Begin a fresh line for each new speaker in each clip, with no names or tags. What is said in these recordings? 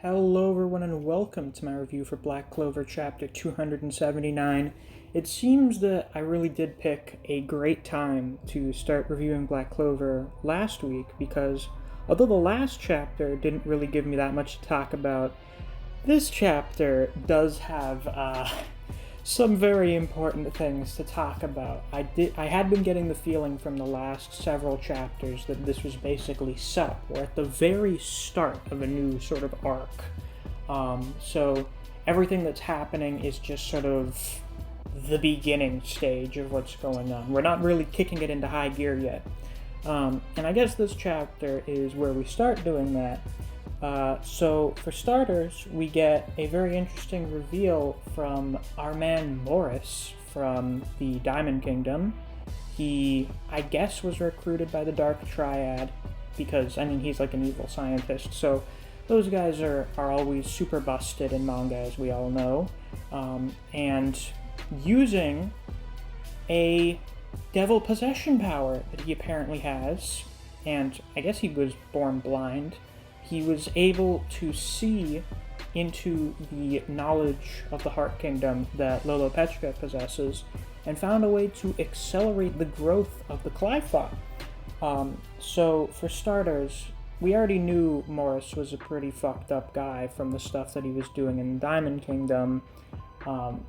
Hello everyone and welcome to my review for Black Clover chapter 279. It seems that I really did pick a great time to start reviewing Black Clover last week because although the last chapter didn't really give me that much to talk about, this chapter does have some very important things to talk about. I had been getting the feeling from the last several chapters that this was basically set up. We're at the very start of a new sort of arc. So everything that's happening is just sort of the beginning stage of what's going on. We're not really kicking it into high gear yet. And I guess this chapter is where we start doing that. So for starters, we get a very interesting reveal from our man Morris from the Diamond Kingdom. He, I guess, was recruited by the Dark Triad because, he's like an evil scientist. So those guys are always super busted in manga, as we all know. And using a devil possession power that he apparently has, and I guess he was born blind, he was able to see into the knowledge of the Heart Kingdom that Lolopetra possesses and found a way to accelerate the growth of the Clyphot. So, for starters, we already knew Morris was a pretty fucked up guy from the stuff that he was doing in the Diamond Kingdom,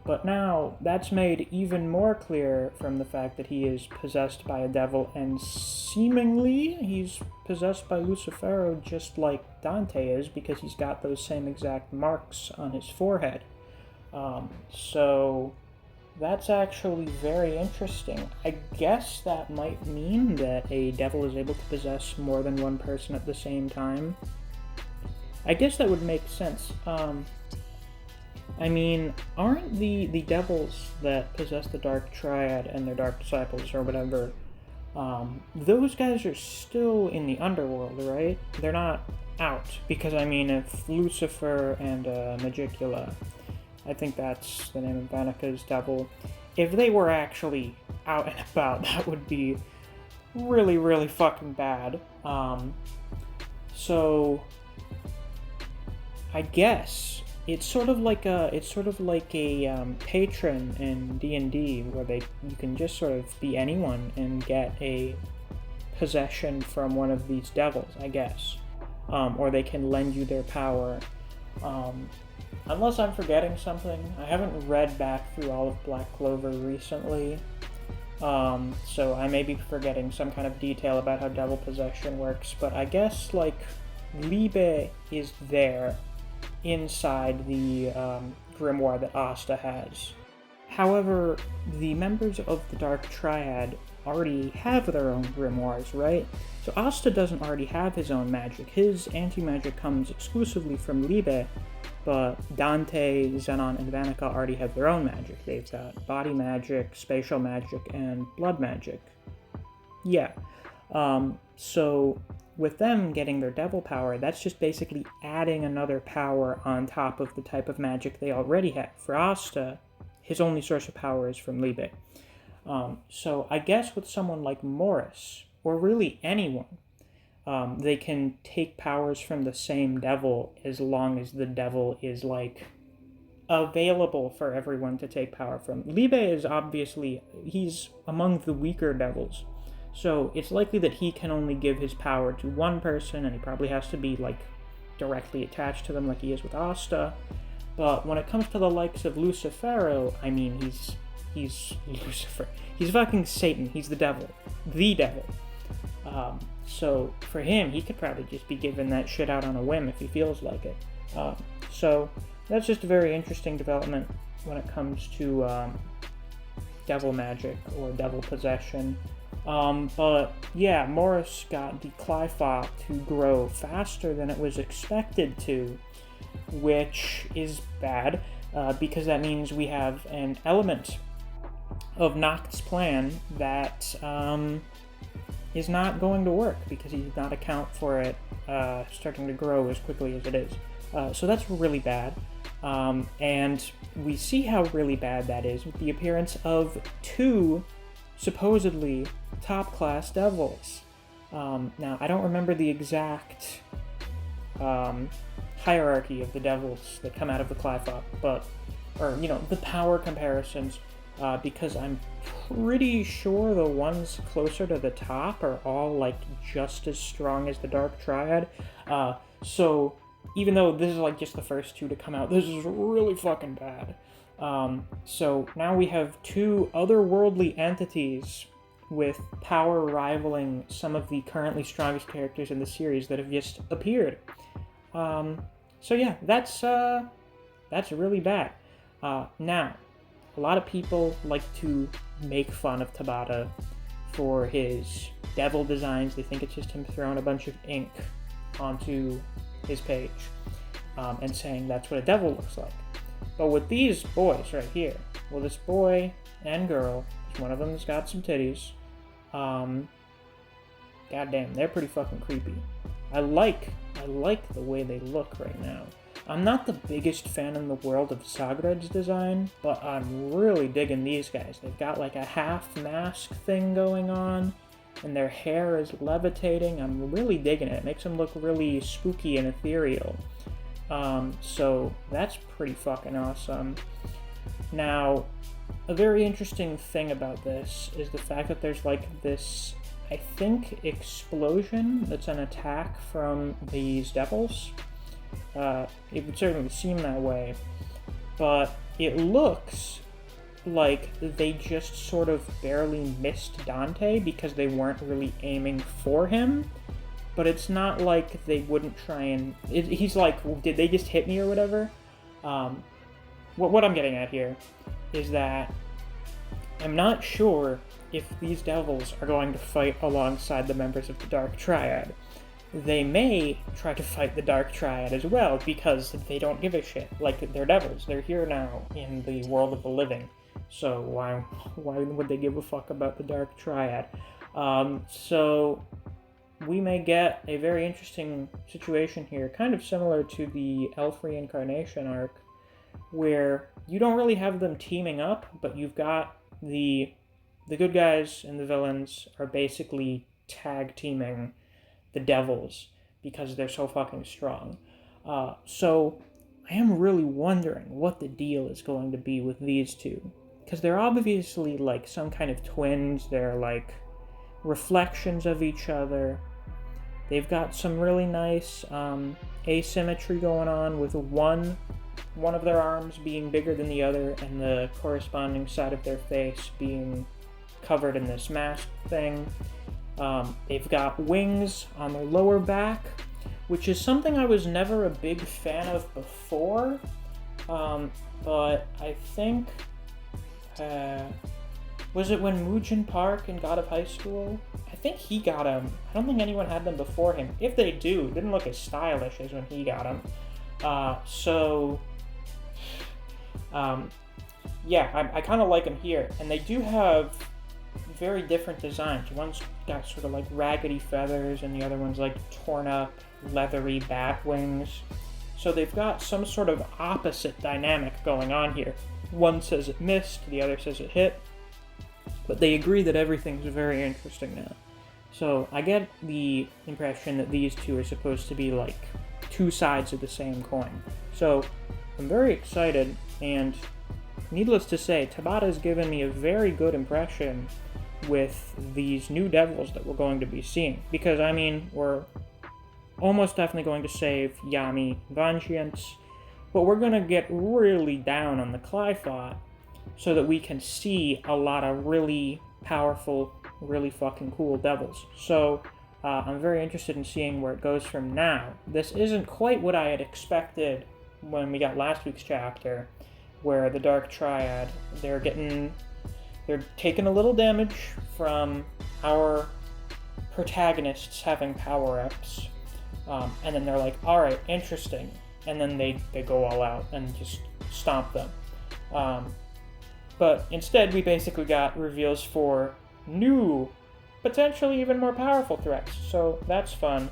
but now that's made even more clear from the fact that he is possessed by a devil, and seemingly he's possessed by Lucifero just like Dante is, because he's got those same exact marks on his forehead. So that's actually very interesting. I guess that might mean that a devil is able to possess more than one person at the same time. I guess that would make sense. Aren't the devils that possess the Dark Triad and their Dark Disciples or whatever, those guys are still in the underworld, right? They're not out, because if Lucifer and Magicula, I think that's the name of Vanica's devil, if they were actually out and about, that would be really, really fucking bad. So I guess it's sort of like a patron in D&D, where you can just sort of be anyone and get a possession from one of these devils, I guess, or they can lend you their power. Unless I'm forgetting something, I haven't read back through all of Black Clover recently, so I may be forgetting some kind of detail about how devil possession works. But I guess Liebe is there inside the grimoire that Asta has. However, the members of the Dark Triad already have their own grimoires, right? So Asta doesn't already have his own magic. His anti-magic comes exclusively from Liebe, but Dante, Xenon, and Vanica already have their own magic. They've got body magic, spatial magic, and blood magic. Yeah. So with them getting their devil power, that's just basically adding another power on top of the type of magic they already have. For Asta, his only source of power is from Liebe. So I guess with someone like Morris, or really anyone, they can take powers from the same devil as long as the devil is available for everyone to take power from. Liebe is obviously, he's among the weaker devils. So it's likely that he can only give his power to one person, and he probably has to be directly attached to them like he is with Asta. But when it comes to the likes of Lucifero, he's Lucifer. He's fucking Satan. He's the devil. The devil. So for him, he could probably just be given that shit out on a whim if he feels like it. So that's just a very interesting development when it comes to devil magic or devil possession. But yeah, Morris got the Clyphot to grow faster than it was expected to, which is bad, because that means we have an element of Noct's plan that is not going to work, because he did not account for it starting to grow as quickly as it is. So that's really bad. And we see how really bad that is with the appearance of two supposedly top-class devils. Now, I don't remember the exact hierarchy of the devils that come out of the Clyphop, or the power comparisons, because I'm pretty sure the ones closer to the top are all like just as strong as the Dark Triad. So even though this is like just the first two to come out, this is really fucking bad. So now we have two otherworldly entities with power rivaling some of the currently strongest characters in the series that have just appeared. So yeah, that's really bad. Now, a lot of people like to make fun of Tabata for his devil designs. They think it's just him throwing a bunch of ink onto his page and saying that's what a devil looks like. But with these boys right here, well, this boy and girl, one of them's got some titties. Goddamn, they're pretty fucking creepy. I like the way they look right now. I'm not the biggest fan in the world of Sagred's design, but I'm really digging these guys. They've got like a half mask thing going on, and their hair is levitating. I'm really digging it. It makes them look really spooky and ethereal. So that's pretty fucking awesome. Now, a very interesting thing about this is the fact that there's like this, I think, explosion that's an attack from these devils. It would certainly seem that way, but it looks like they just sort of barely missed Dante because they weren't really aiming for him. But it's not like they wouldn't try and... he's like, did they just hit me or whatever? What I'm getting at here is that I'm not sure if these devils are going to fight alongside the members of the Dark Triad. They may try to fight the Dark Triad as well, because they don't give a shit. Like, they're devils. They're here now in the world of the living. So why would they give a fuck about the Dark Triad? So we may get a very interesting situation here, kind of similar to the Elf Reincarnation arc, where you don't really have them teaming up, but you've got the good guys and the villains are basically tag teaming the devils because they're so fucking strong. So I am really wondering what the deal is going to be with these two, because they're obviously like some kind of twins. They're like reflections of each other. They've got some really nice asymmetry going on, with one of their arms being bigger than the other and the corresponding side of their face being covered in this mask thing. They've got wings on their lower back, which is something I was never a big fan of before, but I think, was it when Mugen Park in God of High School? I think he got them. I don't think anyone had them before him. If they do, it didn't look as stylish as when he got them. Yeah, I kind of like them here. And they do have very different designs. One's got sort of like raggedy feathers, and the other one's like torn up, leathery bat wings. So they've got some sort of opposite dynamic going on here. One says it missed, the other says it hit. But they agree that everything's very interesting now. So I get the impression that these two are supposed to be like two sides of the same coin. So I'm very excited, and needless to say, Tabata's given me a very good impression with these new devils that we're going to be seeing. Because, I mean, we're almost definitely going to save Yami Vengeance, but we're going to get really down on the Clyphot so that we can see a lot of really powerful, really fucking cool devils. So I'm very interested in seeing where it goes from now. This isn't quite what I had expected when we got last week's chapter, where the Dark Triad, they're taking a little damage from our protagonists having power-ups, and then they're like, alright, interesting, and then they go all out and just stomp them. But instead, we basically got reveals for new, potentially even more powerful threats, so that's fun.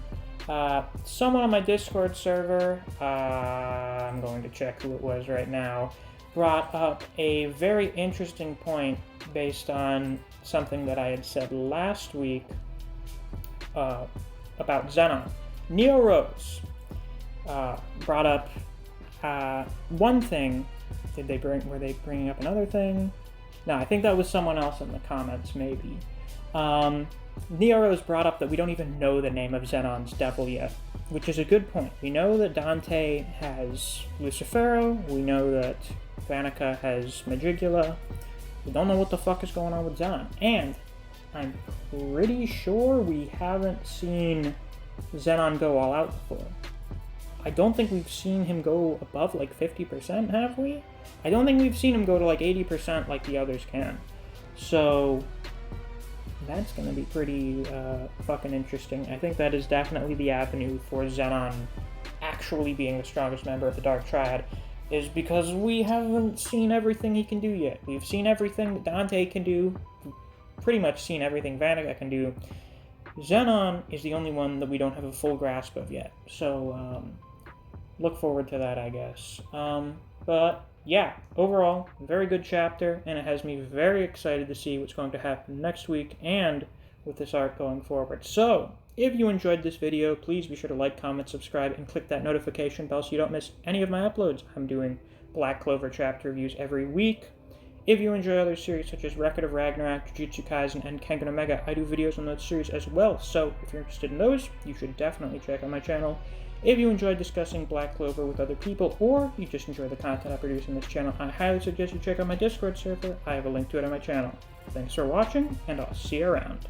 Someone on my Discord server, I'm going to check who it was right now, brought up a very interesting point based on something that I had said last week about Xenon. Neo Rose. brought up one thing. Were they bringing up another thing? No, I think that was someone else in the comments, maybe. Nero's brought up that we don't even know the name of Xenons Devil yet, which is a good point. We know that Dante has Lucifero, we know that Vanica has Magicula. We don't know what the fuck is going on with Xenon. And I'm pretty sure we haven't seen Xenon go all out before. I don't think we've seen him go above like 50%, have we? I don't think we've seen him go to like 80% like the others can. So that's going to be pretty fucking interesting. I think that is definitely the avenue for Xenon actually being the strongest member of the Dark Triad, is because we haven't seen everything he can do yet. We've seen everything that Dante can do, pretty much seen everything Vanica can do. Xenon is the only one that we don't have a full grasp of yet. So, look forward to that, I guess. But yeah, overall, very good chapter, and it has me very excited to see what's going to happen next week and with this arc going forward. So, if you enjoyed this video, please be sure to like, comment, subscribe, and click that notification bell so you don't miss any of my uploads. I'm doing Black Clover chapter reviews every week. If you enjoy other series such as Record of Ragnarok, Jujutsu Kaisen, and Kengan Omega, I do videos on those series as well, so if you're interested in those, you should definitely check out my channel. If you enjoy discussing Black Clover with other people, or you just enjoy the content I produce on this channel, I highly suggest you check out my Discord server. I have a link to it on my channel. Thanks for watching, and I'll see you around.